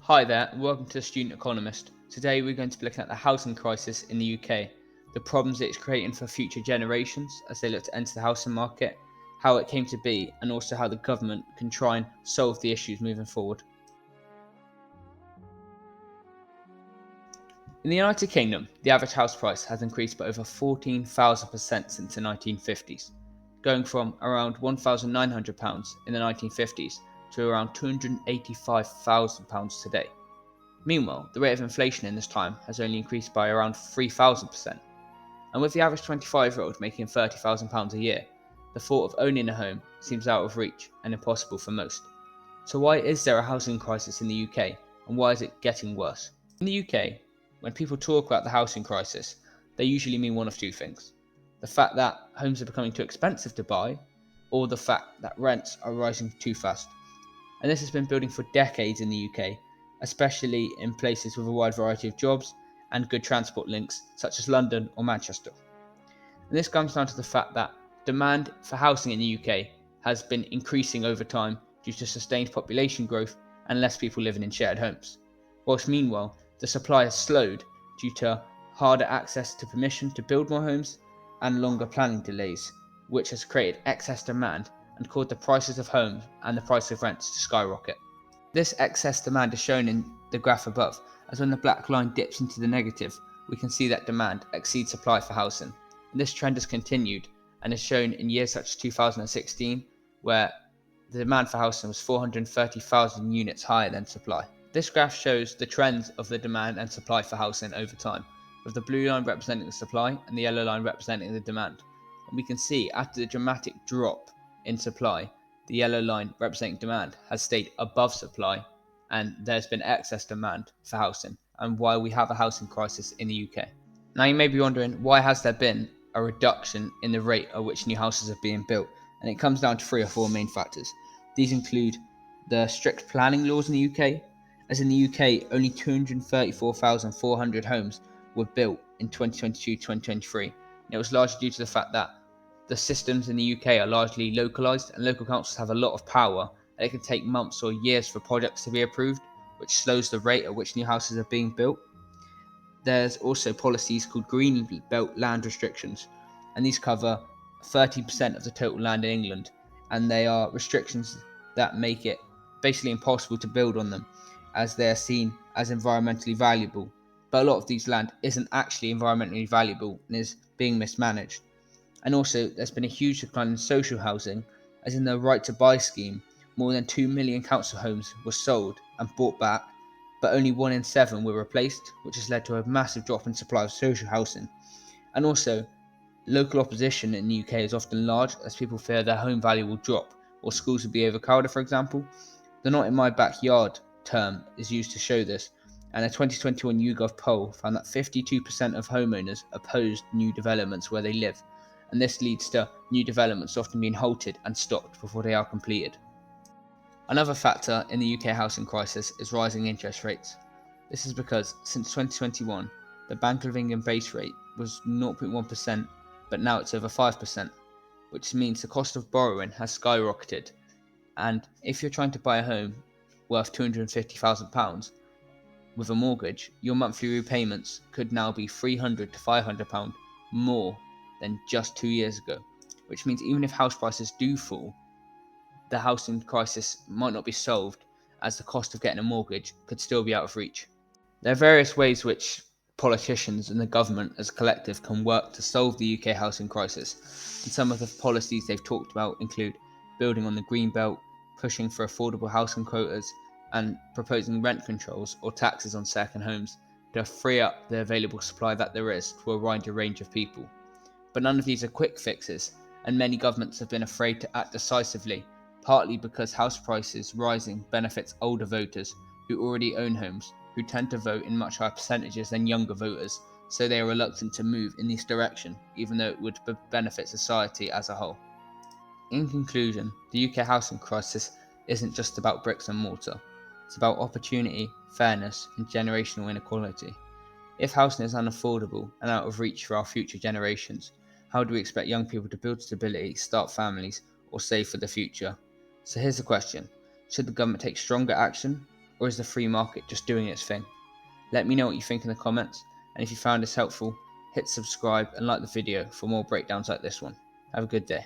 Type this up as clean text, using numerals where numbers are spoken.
Hi there, and welcome to The Student Economist. Today we're going to be looking at the housing crisis in the UK, the problems it's creating for future generations as they look to enter the housing market, how it came to be, and also how the government can try and solve the issues moving forward. In the United Kingdom, the average house price has increased by over 14,000% since the 1950s, going from around £1,900 in the 1950s to around £285,000 today. Meanwhile, the rate of inflation in this time has only increased by around 3,000%, and with the average 25-year-old making £30,000 a year, the thought of owning a home seems out of reach and impossible for most. So why is there a housing crisis in the UK, and why is it getting worse? In the UK, when people talk about the housing crisis, they usually mean one of two things: the fact that homes are becoming too expensive to buy, or the fact that rents are rising too fast. And this has been building for decades in the UK, especially in places with a wide variety of jobs and good transport links, such as London or Manchester. And this comes down to the fact that demand for housing in the UK has been increasing over time due to sustained population growth and less people living in shared homes. Whilst meanwhile, the supply has slowed due to harder access to permission to build more homes and longer planning delays, which has created excess demand and caused the prices of homes and the price of rents to skyrocket. This excess demand is shown in the graph above, as when the black line dips into the negative, we can see that demand exceeds supply for housing. And this trend has continued and is shown in years such as 2016, where the demand for housing was 430,000 units higher than supply. This graph shows the trends of the demand and supply for housing over time, with the blue line representing the supply and the yellow line representing the demand. And we can see after the dramatic drop in supply, the yellow line representing demand has stayed above supply, and there's been excess demand for housing, and why we have a housing crisis in the UK. Now you may be wondering, why has there been a reduction in the rate at which new houses are being built? And it comes down to three or four main factors. These include the strict planning laws in the UK, as in the UK only 234,400 homes were built in 2022-2023. It was largely due to the fact that the systems in the UK are largely localised, and local councils have a lot of power, and it can take months or years for projects to be approved, which slows the rate at which new houses are being built. There's also policies called Green Belt land restrictions, and these cover 30% of the total land in England, and they are restrictions that make it basically impossible to build on them, as they're seen as environmentally valuable. But a lot of these land isn't actually environmentally valuable and is being mismanaged. And also, there's been a huge decline in social housing, as in the right to buy scheme, more than 2 million council homes were sold and bought back, but only 1 in 7 were replaced, which has led to a massive drop in supply of social housing. And also, local opposition in the UK is often large, as people fear their home value will drop, or schools will be overcrowded, for example. The Not in My Backyard term is used to show this, and a 2021 YouGov poll found that 52% of homeowners opposed new developments where they live, and this leads to new developments often being halted and stopped before they are completed. Another factor in the UK housing crisis is rising interest rates. This is because since 2021, the Bank of England base rate was 0.1%, but now it's over 5%, which means the cost of borrowing has skyrocketed. And if you're trying to buy a home worth £250,000 with a mortgage, your monthly repayments could now be £300 to £500 more than just 2 years ago, which means even if house prices do fall, the housing crisis might not be solved, as the cost of getting a mortgage could still be out of reach. There are various ways which politicians and the government as a collective can work to solve the UK housing crisis, and some of the policies they've talked about include building on the green belt, pushing for affordable housing quotas, and proposing rent controls or taxes on second homes to free up the available supply that there is to a wider range of people. But none of these are quick fixes, and many governments have been afraid to act decisively, partly because house prices rising benefits older voters who already own homes, who tend to vote in much higher percentages than younger voters, so they are reluctant to move in this direction, even though it would benefit society as a whole. In conclusion, the UK housing crisis isn't just about bricks and mortar, it's about opportunity, fairness, and generational inequality. If housing is unaffordable and out of reach for our future generations, how do we expect young people to build stability, start families, or save for the future? So here's the question: should the government take stronger action, or is the free market just doing its thing? Let me know what you think in the comments, and if you found this helpful, hit subscribe and like the video for more breakdowns like this one. Have a good day.